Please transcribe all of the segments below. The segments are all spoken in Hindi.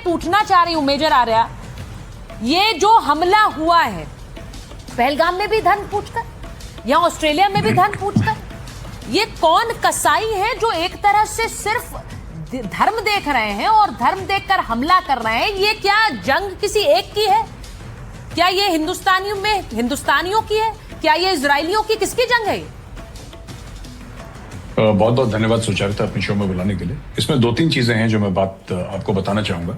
पूछना चाह रही हूं मेजर आर्या, ये जो हमला हुआ है पहलगाम में भी धर्म पूछकर, या ऑस्ट्रेलिया में भी धर्म पूछकर, ये कौन कसाई है जो एक तरह से सिर्फ धर्म देख रहे हैं और धर्म देखकर हमला कर रहे हैं? ये क्या जंग किसी एक की है? क्या ये हिंदुस्तानियों की है? क्या ये इजरायलियों की, किसकी जंग है? बहुत बहुत धन्यवाद सुचारिता अपने शो में बुलाने के लिए। इसमें दो तीन चीजें हैं जो मैं बात आपको बताना चाहूंगा।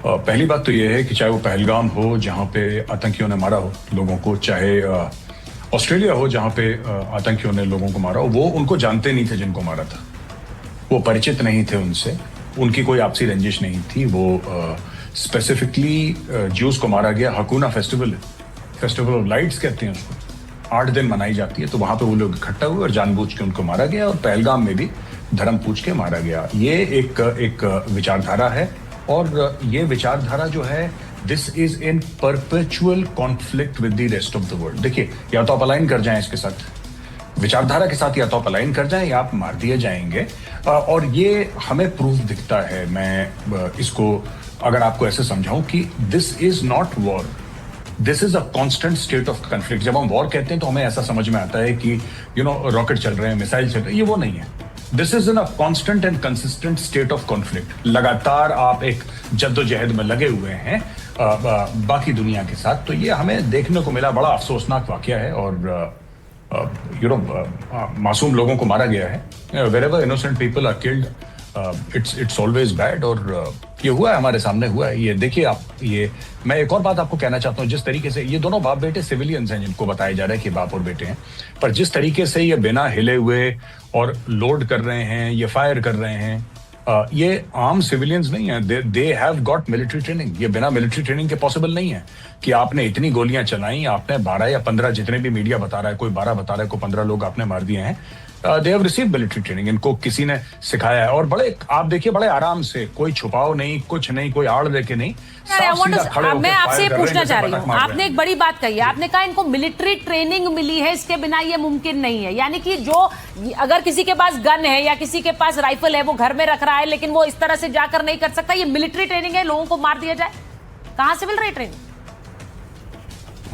पहली बात तो यह है कि चाहे वो पहलगाम हो जहां पे आतंकियों ने मारा हो लोगों को, चाहे ऑस्ट्रेलिया हो जहां पे आतंकियों ने लोगों को मारा हो, वो उनको जानते नहीं थे जिनको मारा था, वो परिचित नहीं थे उनसे, उनकी कोई आपसी रंजिश नहीं थी। वो स्पेसिफिकली ज्यूस को मारा गया। हकूना फेस्टिवल ऑफ लाइट्स कहते हैं उसको, 8 दिन मनाई जाती है, तो वहां पे वो लोग इकट्ठा हुए और जानबूझ के उनको मारा गया। और पहलगाम में भी धर्म पूछ के मारा गया। ये एक विचारधारा है, और ये विचारधारा जो है, this is in perpetual conflict with the rest of the world. देखिए, या तो आप अलाइन कर जाएं इसके साथ, विचारधारा के साथ, या तो आप अलाइन कर जाएं या आप मार दिए जाएंगे। और ये हमें प्रूफ दिखता है। मैं इसको अगर आपको ऐसे समझाऊं कि this is not war, this is a constant state of conflict. जब हम वॉर कहते हैं तो हमें ऐसा समझ में आता है कि रॉकेट चल रहे हैं, मिसाइल चल रहे हैं, ये वो नहीं है। This is in a constant and consistent state of conflict. लगातार आप एक जद्दोजहद में लगे हुए हैं बाकी दुनिया के साथ। तो ये हमें देखने को मिला, बड़ा अफसोसनाक वाकया है। और मासूम लोगों को मारा गया है। Wherever innocent people are killed, it's always bad. और ये हुआ है, हमारे सामने हुआ है। ये देखिए आप, ये मैं एक और बात आपको कहना चाहता हूँ। जिस तरीके से ये दोनों बाप बेटे सिविलियंस हैं जिनको बताया जा रहा है कि बाप और बेटे हैं, पर जिस तरीके से ये बिना हिले हुए और लोड कर रहे हैं, ये फायर कर रहे हैं, ये आम सिविलियंस नहीं है। They have got military training. ये बिना मिलिट्री ट्रेनिंग के पॉसिबल नहीं है कि आपने इतनी गोलियां चलाई, आपने 12 या 15, जितने भी मीडिया बता रहा है, कोई 12 बता रहा है, कोई 15 लोग आपने मार दिए हैं। They have received military training. इनको किसी ने सिखाया है, और बड़े आप देखिए, बड़े आराम से, कोई छुपाव नहीं, कुछ नहीं, कोई आड़ देके नहीं। मैं आपसे पूछना चाह रही हूँ, आपने एक बड़ी बात कही, आपने कहा इनको मिलिट्री ट्रेनिंग मिली है, इसके बिना ये मुमकिन नहीं है। यानी कि जो अगर किसी के पास गन है या किसी के पास राइफल है, वो घर में रख रहा है, लेकिन वो इस तरह से जाकर नहीं कर सकता। ये मिलिट्री ट्रेनिंग है, लोगों को मार दिया जाए। कहां से मिल रही है ट्रेनिंग?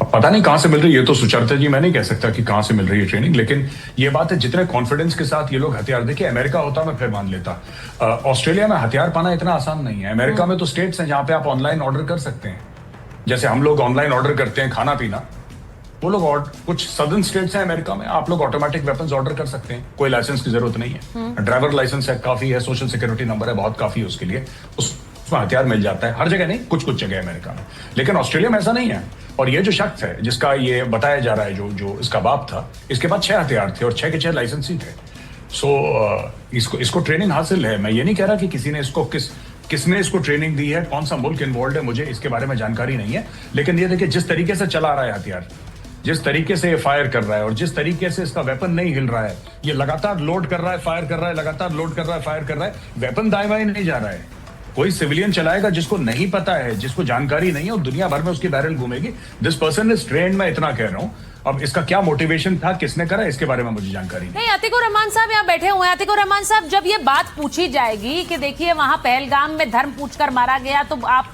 पता नहीं कहां से मिल रही है, ये तो सुचरिता जी मैं नहीं कह सकता कि कहां से मिल रही है ट्रेनिंग। लेकिन ये बात है, जितने कॉन्फिडेंस के साथ ये लोग हथियार, देखिए अमेरिका होता मैं फिर मान लेता, ऑस्ट्रेलिया में हथियार पाना इतना आसान नहीं है। अमेरिका में तो स्टेट्स हैं जहां पे आप ऑनलाइन ऑर्डर कर सकते हैं, जैसे हम लोग ऑनलाइन ऑर्डर करते हैं खाना पीना। वो लोग, कुछ सदर्न स्टेट्स हैं अमेरिका में, आप लोग ऑटोमेटिक वेपन्स ऑर्डर कर सकते हैं, कोई लाइसेंस की जरूरत नहीं है। ड्राइवर लाइसेंस है, काफी है, सोशल सिक्योरिटी नंबर है, बहुत काफी है उसके लिए, उसमें हथियार मिल जाता है। हर जगह नहीं, कुछ कुछ जगह अमेरिका में, लेकिन ऑस्ट्रेलिया में ऐसा नहीं है। और ये जो शख्स है जिसका ये बताया जा रहा है, जो इसका बाप था, इसके पास 6 हथियार थे और 6 के 6 लाइसेंस ही थे। सो इसको ट्रेनिंग हासिल है। मैं ये नहीं कह रहा कि किसी ने इसको किसने इसको ट्रेनिंग दी है, कौन सा मुल्क इन्वॉल्व है, मुझे इसके बारे में जानकारी नहीं है। लेकिन ये देखिए, जिस तरीके से चला रहा है हथियार, जिस तरीके से ये फायर कर रहा है, और जिस तरीके से इसका वेपन नहीं हिल रहा है, ये लगातार लोड कर रहा है, फायर कर रहा है, लगातार लोड कर रहा है, फायर कर रहा है, वेपन दाएं बाएं नहीं जा रहा है। कोई सिविलियन चलाएगा जिसको नहीं पता है, जिसको जानकारी नहीं है, और दुनिया भर में उसकी बैरल घूमेगी। दिस पर्सन इज ट्रेन्ड, मैं इतना कह रहा हूं। अब इसका क्या मोटिवेशन था, किसने करा, इसके बारे में मुझे जानकारी नहीं। अतीकुर रहमान साहब यहाँ बैठे हुए हैं। अतीकुर रहमान साहब, जब ये बात पूछी जाएगी कि देखिए वहां पहलगाम में धर्म पूछकर मारा गया, तो आप,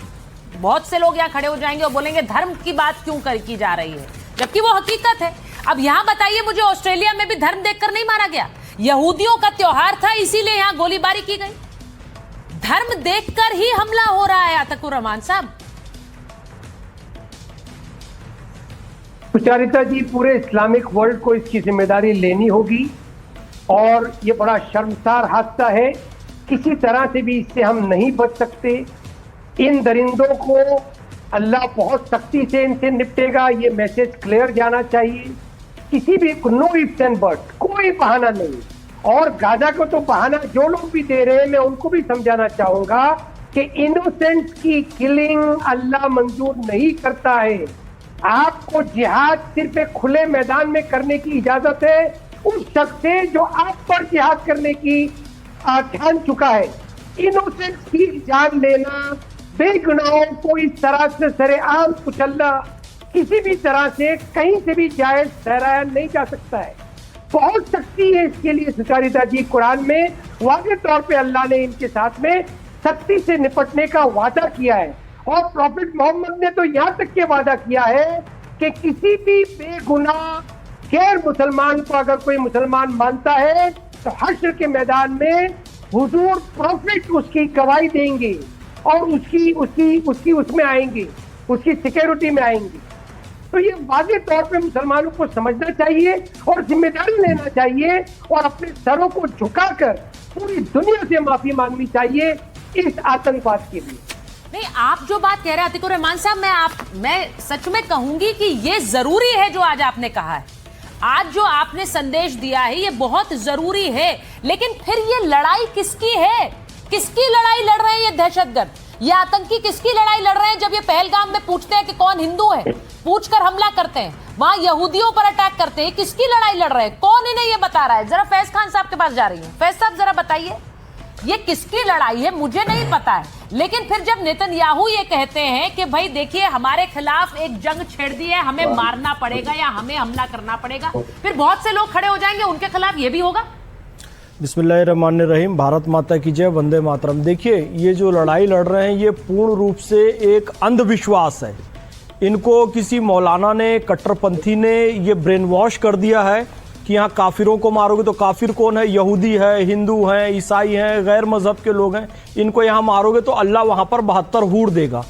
बहुत से लोग यहाँ खड़े हो जाएंगे और बोलेंगे धर्म की बात क्यों की जा रही है, जबकि वो हकीकत है। अब यहाँ बताइए मुझे, ऑस्ट्रेलिया में भी धर्म देखकर नहीं मारा गया, यहूदियों का त्योहार था, इसीलिए यहाँ गोलीबारी की गई। धर्म देखकर ही हमला हो रहा है अतीकुर रहमान साहब। सुचारिता जी, पूरे इस्लामिक वर्ल्ड को इसकी जिम्मेदारी लेनी होगी, और ये बड़ा शर्मसार हादसा है। किसी तरह से भी इससे हम नहीं बच सकते। इन दरिंदों को अल्लाह बहुत सख्ती से इनसे निपटेगा, ये मैसेज क्लियर जाना चाहिए। किसी भी, नो इफ्स एंड बट्स, कोई बहाना नहीं। और गाजा को तो बहाना जो लोग भी दे रहे हैं, मैं उनको भी समझाना चाहूंगा कि इनोसेंट की किलिंग अल्लाह मंजूर नहीं करता है। आपको जिहाद सिर्फ एक खुले मैदान में करने की इजाजत है उस शख्स से जो आप पर जिहाद करने की ठान चुका है। इनोसेंट की जान लेना, बेगुनाहों को इस तरह से सरेआम कुचलना किसी भी तरह से कहीं से भी जायज ठहराया नहीं जा सकता है। बहुत सख्ती है इसके लिए सुचारिता जी। कुरान में वाज़ेह तौर पे अल्लाह ने इनके साथ में सख्ती से निपटने का वादा किया है। और प्रॉफिट मोहम्मद ने तो यहाँ तक के वादा किया है कि किसी भी बेगुनाह गैर मुसलमान को अगर कोई मुसलमान मानता है तो हश्र के मैदान में हुजूर प्रॉफिट उसकी गवाही देंगे और उसकी उसमें आएंगे, उसकी सिक्योरिटी में आएंगे। तो ये वाज़ेह तौर पे मुसलमानों को समझना चाहिए और जिम्मेदारी लेना चाहिए और अपने सरों को झुकाकर पूरी दुनिया से माफी मांगनी चाहिए इस आतंकवाद के लिए। नहीं, आप जो बात कह रहे हैं अतीकुर रहमान साहब, मैं सच में कहूंगी कि ये जरूरी है जो आज आपने कहा है, आज जो आपने संदेश दिया है ये बहुत जरूरी है। लेकिन फिर ये लड़ाई किसकी है? किसकी लड़ाई लड़ रहे हैं ये दहशतगर्द, ये आतंकी किसकी लड़ाई लड़ रहे हैं? जब ये पहलगाम में पूछते हैं कि कौन हिंदू है, पूछकर हमला करते हैं, वहां यहूदियों पर अटैक करते हैं, किसकी लड़ाई लड़ रहे हैं? कौन इन्हें ये बता रहा है? जरा फैज खान साहब के पास जा रही हूं। फैज साहब जरा बताइए ये किसकी लड़ाई है? मुझे नहीं पता है। लेकिन फिर जब नेतन्याहू ये कहते हैं कि भाई देखिए हमारे खिलाफ एक जंग छेड़ दी है, हमें मारना पड़ेगा या हमें हमला करना पड़ेगा, फिर बहुत से लोग खड़े हो जाएंगे, उनके खिलाफ ये भी होगा। बिस्मिल्लाहिर्रहमानिर्रहीम, भारत माता की जय, वंदे मातरम। देखिए ये जो लड़ाई लड़ रहे हैं ये पूर्ण रूप से एक अंधविश्वास है। इनको किसी मौलाना ने, कट्टरपंथी ने ये ब्रेन वॉश कर दिया है कि यहाँ काफिरों को मारोगे तो काफिर कौन है? यहूदी है, हिंदू हैं, ईसाई हैं, गैर मजहब के लोग हैं, इनको यहाँ मारोगे तो अल्लाह वहाँ पर 72 हूर देगा।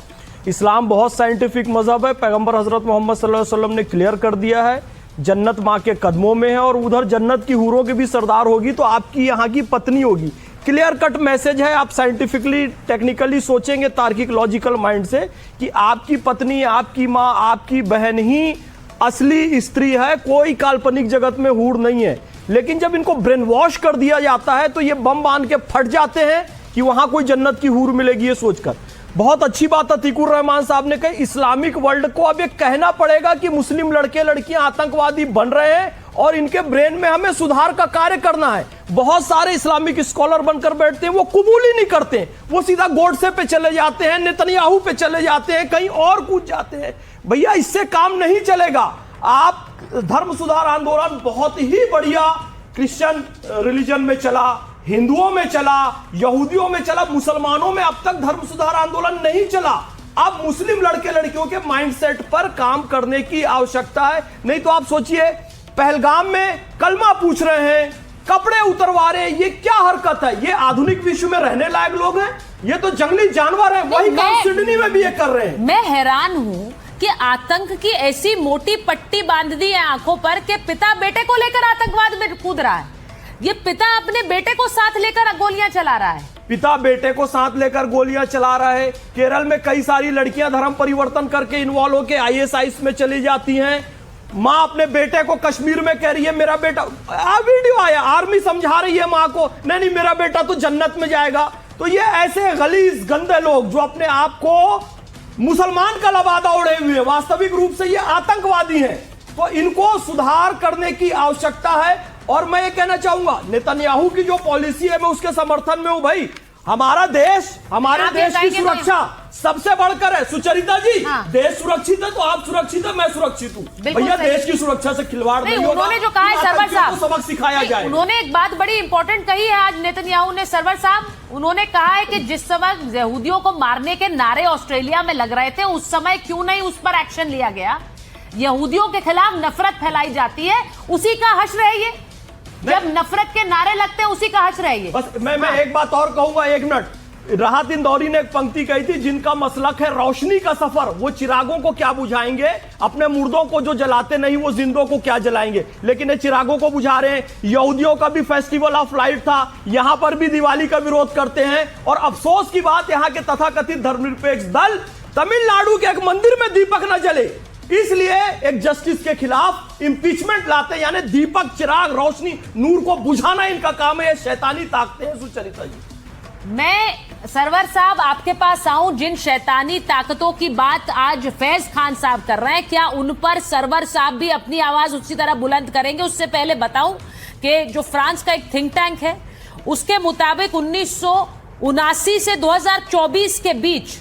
इस्लाम बहुत साइंटिफिक मजहब है। पैगंबर हजरत मोहम्मद सल्लल्लाहु अलैहि वसल्लम ने क्लियर कर दिया है जन्नत माँ के कदमों में है और उधर जन्नत की हूरों की भी सरदार होगी तो आपकी यहाँ की पत्नी होगी। क्लियर कट मैसेज है। आप साइंटिफिकली टेक्निकली सोचेंगे तार्किक लॉजिकल माइंड से कि आपकी पत्नी, आपकी माँ, आपकी बहन ही असली स्त्री है, कोई काल्पनिक जगत में हूर नहीं है। लेकिन जब इनको ब्रेन वॉश कर दिया जाता है तो ये बम बांध के फट जाते हैं कि वहां कोई जन्नत की हूर मिलेगी ये सोचकर। बहुत अच्छी बात अतीकुर रहमान साहब ने कही, इस्लामिक वर्ल्ड को अब ये कहना पड़ेगा कि मुस्लिम लड़के लड़कियां आतंकवादी बन रहे हैं और इनके ब्रेन में हमें सुधार का कार्य करना है। बहुत सारे इस्लामिक स्कॉलर बनकर बैठते हैं, वो कबूल ही नहीं करते, वो सीधा गोडसे पे चले जाते हैं, नेतन्याहू पे चले जाते हैं, कहीं और कूद जाते हैं। भैया इससे काम नहीं चलेगा। आप धर्म सुधार आंदोलन बहुत ही बढ़िया क्रिश्चियन रिलीजन में चला, हिंदुओं में चला, यहूदियों में चला, मुसलमानों में अब तक धर्म सुधार आंदोलन नहीं चला। अब मुस्लिम लड़के लड़कियों के माइंडसेट पर काम करने की आवश्यकता है। नहीं तो आप सोचिए पहलगाम में कलमा पूछ रहे हैं, कपड़े उतरवा रहे हैं, ये क्या हरकत है? ये आधुनिक विश्व में रहने लायक लोग हैं? ये तो जंगली जानवर हैं। वही काम सिडनी में भी ये कर रहे हैं। मैं हैरान हूं कि आतंक की ऐसी मोटी पट्टी बांध दी है आंखों पर कि पिता बेटे को लेकर आतंकवाद में कूद रहा है। ये पिता अपने बेटे को साथ लेकर गोलियां चला रहा है। पिता बेटे को साथ लेकर गोलियां चला रहा है। केरल में कई सारी लड़कियां धर्म परिवर्तन करके इन्वॉल्व होकर ISIS में चली जाती हैं। माँ अपने बेटे को कश्मीर में कह रही है मेरा बेटा, वीडियो आया, आर्मी समझा रही है माँ को, नहीं मेरा बेटा तो जन्नत में जाएगा। तो ये ऐसे गलीज गंदे लोग जो अपने आप को मुसलमान का लबादा ओढ़े हुए, वास्तविक रूप से ये आतंकवादी हैं। तो इनको सुधार करने की आवश्यकता है। और मैं ये कहना चाहूंगा नेतन्याहू की जो पॉलिसी है मैं उसके समर्थन में हूं। भाई हमारा देश, हमारे देश की सुरक्षा सबसे बढ़कर है। सुचरिता जी, देश सुरक्षित है तो आप सुरक्षित है, मैं सुरक्षित हूँ। भैया देश की सुरक्षा से खिलवाड़ नहीं होगा। उन्होंने जो कहा है सरवर साहब, सबक सिखाया जाए। उन्होंने एक बात बड़ी इंपॉर्टेंट कही है आज नेतन्याहू ने, सरवर साहब। उन्होंने कहा है कि जिस समय यहूदियों को मारने के नारे ऑस्ट्रेलिया में लग रहे थे उस समय क्यों नहीं उस पर एक्शन लिया गया? यहूदियों के खिलाफ नफरत फैलाई जाती है, उसी का हश्र है ये। जब नफरत के नारे लगते हैं उसी का हश्र है ये। बस मैं एक बात और कहूंगा, एक मिनट। राहत इंदौरी ने एक पंक्ति कही थी, जिनका मसलक है रोशनी का सफर, वो चिरागों को क्या बुझाएंगे? अपने मुर्दों को जो जलाते नहीं वो जिंदों को क्या जलाएंगे? लेकिन ये चिरागों को बुझा रहे हैं। यहूदियों का भी फेस्टिवल ऑफ लाइट था, यहां पर भी दिवाली का विरोध करते हैं। और अफसोस की बात, यहां के तथाकथित धर्मनिरपेक्ष दल तमिलनाडु के एक मंदिर में दीपक न जले इसलिए एक जस्टिस के खिलाफ इंपीचमेंट लाते, यानी दीपक, चिराग, रोशनी, नूर को बुझाना इनका काम है। ये शैतानी ताकतें हैं। सुचरिता जी, मैं सरवर साहब आपके पास आऊं, जिन शैतानी ताकतों की बात आज फैज खान साहब कर रहे हैं, क्या उन पर सरवर साहब भी अपनी आवाज उसी तरह बुलंद करेंगे? उससे पहले बताऊं कि जो फ्रांस का एक थिंक टैंक है उसके मुताबिक 1979 से 2024 के बीच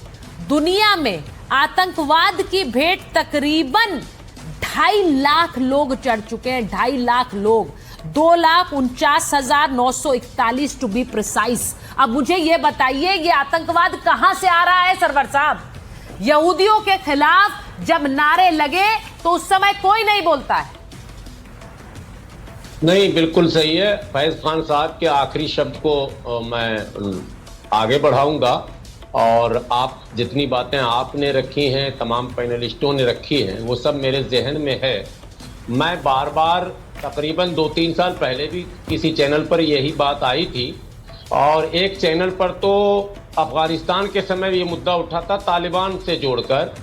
दुनिया में आतंकवाद की भेंट तकरीबन 2.5 लाख लोग चढ़ चुके हैं। 2.5 लाख लोग। 2,49,941 टू बी प्रिसाइज। अब मुझे ये बताइए, ये आतंकवाद कहां से आ रहा है सरवर साहब? यहूदियों के खिलाफ जब नारे लगे तो उस समय कोई नहीं बोलता है। नहीं, बिल्कुल सही है। फैज खान साहब के आखिरी शब्द को मैं आगे बढ़ाऊंगा, और आप जितनी बातें आपने रखी हैं, तमाम पैनलिस्टों ने रखी हैं, वो सब मेरे जहन में है। मैं बार बार तकरीबन 2-3 साल पहले भी किसी चैनल पर यही बात आई थी, और एक चैनल पर तो अफगानिस्तान के समय ये मुद्दा उठा था तालिबान से जोड़कर।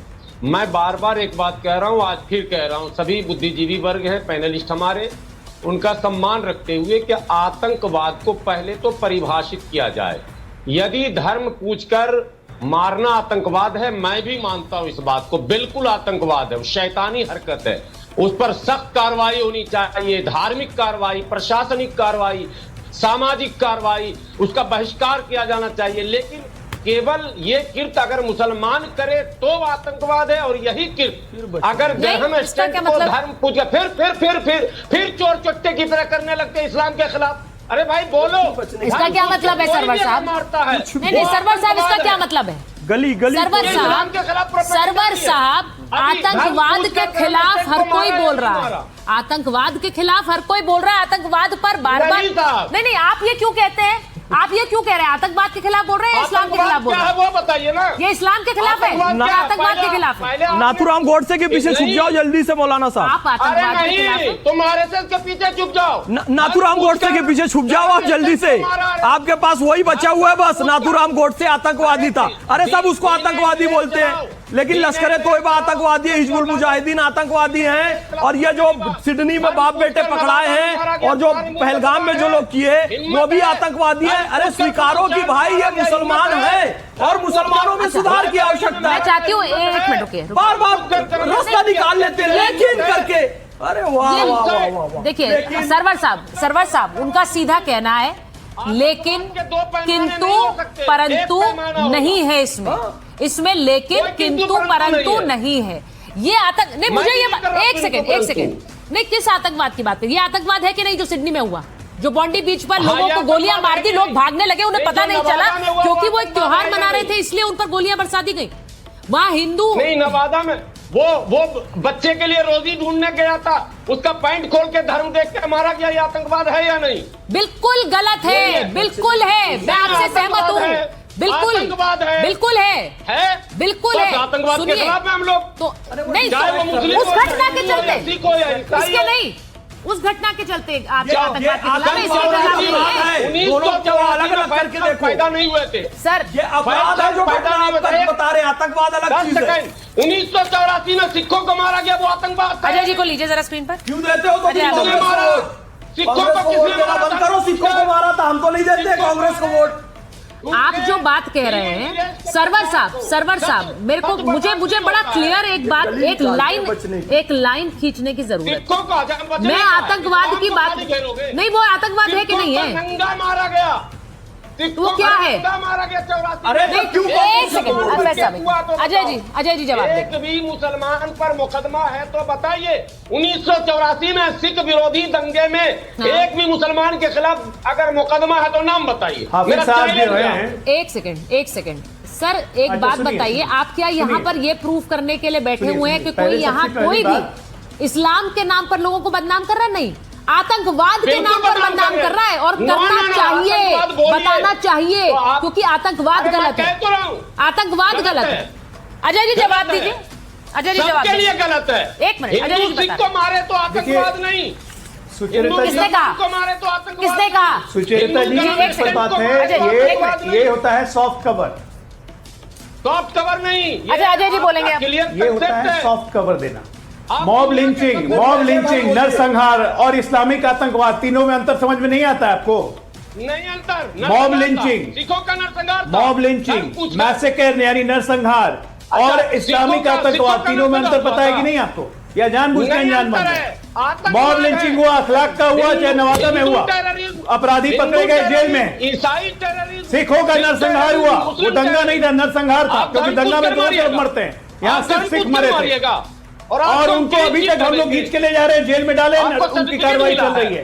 मैं बार बार एक बात कह रहा हूँ, आज फिर कह रहा हूँ, सभी बुद्धिजीवी वर्ग हैं, पैनलिस्ट हमारे, उनका सम्मान रखते हुए कि आतंकवाद को पहले तो परिभाषित किया जाए। यदि धर्म पूछकर मारना आतंकवाद है, मैं भी मानता हूं इस बात को, बिल्कुल आतंकवाद है, शैतानी हरकत है, उस पर सख्त कार्रवाई होनी चाहिए, धार्मिक कार्रवाई, प्रशासनिक कार्रवाई, सामाजिक कार्रवाई, उसका बहिष्कार किया जाना चाहिए। लेकिन केवल ये किर्त अगर मुसलमान करे तो आतंकवाद है, और यही किर्त अगर हम स्टेट को धर्म पूछ फिर चोर चट्टे की तरह करने लगते हैं इस्लाम के खिलाफ। अरे भाई बोलो, इसका क्या मतलब है सरवर साहब? मारता है नहीं सरवर साहब, इसका क्या मतलब है? गली सरवर साहब, आतंकवाद के खिलाफ हर कोई बोल रहा है, आतंकवाद के खिलाफ हर कोई बोल रहा है, आतंकवाद पर बार बार नहीं, आप ये क्यों कहते हैं? आप ये क्यों कह रहे हैं? आतंकवाद के खिलाफ बोल रहे हैं, इस्लाम के खिलाफ बोल रहे हैं? वो बताइए ना। ये इस्लाम के खिलाफ है, आतंकवाद के खिलाफ है। नाथुराम गोडसे के पीछे छुप जाओ जल्दी से मौलाना साहब। आप आतंकवाद के खिलाफ हैं? तुम आरएसएस के पीछे छुप जाओ। नाथुराम गोडसे के पीछे छुप जाओ आप जल्दी से। आपके पास वही बचा हुआ है बस, नाथुराम गोडसे आतंकवादी था। अरे सब उसको आतंकवादी बोलते हैं, लेकिन लश्कर तोयबा आतंकवादी है, हिजबुल मुजाहिदीन आतंकवादी हैं, और ये जो सिडनी में बाप बेटे पकड़ाए हैं और जो पहलगाम में जो लोग किए वो भी आतंकवादी हैं। अरे स्वीकारो कि भाई ये मुसलमान है और मुसलमानों में सुधार की आवश्यकता है। मैं चाहती हूँ एक मिनट रुकिए, बार बार रास्ता निकाल लेते हैं लेकिन करके। अरे वाह वाह वाह। देखिए सरवर साहब, उनका सीधा कहना है लेकिन किंतु परंतु नहीं है इसमें लेकिन किंतु परंतु नहीं है। ये आतंक नहीं, मुझे ये एक सेकंड नहीं, किस आतंकवाद की बात करें? ये आतंकवाद है कि नहीं जो सिडनी में हुआ, जो बॉन्डी बीच पर लोगों को गोलियां मार दी, लोग भागने लगे, उन्हें पता नहीं चला क्योंकि वो एक त्योहार मना रहे थे, इसलिए उन पर गोलियां बरसा दी गई। वहां हिंदू नहीं, नवादा में वो बच्चे के लिए रोजी ढूंढने गया था, उसका पैंट खोल के धर्म देख के मारा गया। ये आतंकवाद है या नहीं? बिल्कुल गलत है, बिल्कुल है, मैं आपसे सहमत हूँ, बिल्कुल है, बिल्कुल है, बिल्कुल है। आतंकवाद के खिलाफ हम लोग तो नहीं, उस घटना के चलते, इसके नहीं, उस घटना के चलते आप आतंकवाद के खिलाफ पैदा नहीं हुए थे सर। ये अपराध है जो घटना आप बता रहे हैं, आतंकवाद अलग चीज है। 1984 में सिखों को मारा गया, वो आतंकवाद। अजय जी को लीजिए जरा स्क्रीन पर। क्यों देते हो? तो सिखों को किसने मारा? बंद करो, सिखों को मारा था, हम तो नहीं देते कांग्रेस को वोट। आप जो बात कह रहे हैं सरवर साहब, मेरे को मुझे बड़ा क्लियर एक लाइन खींचने की जरूरत है। मैं आतंकवाद की बात नहीं, वो आतंकवाद है कि नहीं है? नंगा मारा गया, वो क्या है? मारा गया 84। अरे क्यों? एक सेकंड अजय जी जवाब एक भी मुसलमान पर मुकदमा है तो बताइए। 1984 में सिख विरोधी दंगे में एक भी मुसलमान के खिलाफ अगर मुकदमा है तो नाम बताइए। एक सेकंड सर, एक बात बताइए, आप क्या यहाँ पर ये प्रूफ करने के लिए बैठे हुए हैं कि कोई यहाँ कोई भी इस्लाम के नाम पर लोगों को बदनाम कर रहा है? नहीं, आतंकवाद के नाम पर बदनाम कर रहा है, और करना चाहिए, बताना चाहिए, क्योंकि आतंकवाद गलत है, आतंकवाद गलत है। अजय जी जवाब दीजिए, अजय जी जवाब दीजिए। गलत है। एक मिनट, अजय जी सिख को मारे तो आतंकवाद नहीं, किसने कहा? को मारे तो आतंकवाद किसने कहा? सुचेता जी एक बात है, ये होता है सॉफ्ट कवर। सॉफ्ट कवर नहीं, अजय जी बोलेंगे। ये होता है सॉफ्ट कवर देना। मॉब लिंचिंग, नरसंहार और इस्लामिक आतंकवाद, तीनों में अंतर समझ में नहीं आता है आपको? नहीं अंतर। मॉब लिंचिंग, सिखों का नरसंहार, मॉब लिंचिंग, मैसेकर यानी नरसंहार और इस्लामिक आतंकवाद, तीनों में अंतर पता है कि नहीं आपको? या जानबूझ के अनजान है? मॉब लिंचिंग हुआ, अखलाक का हुआ, चाहे नवादा में हुआ, अपराधी पकड़े गए जेल में। ईसाई टेररिज्म, सिखों का नरसंहार हुआ, वो दंगा नहीं था, नरसंहार था, क्योंकि दंगा में दो तरफ मरते हैं, यहाँ सिर्फ सिख मरे थे, और उनको अभी तक हम लोग खींच के ले जा रहे हैं, जेल में डाले, उनकी कार्रवाई चल रही है।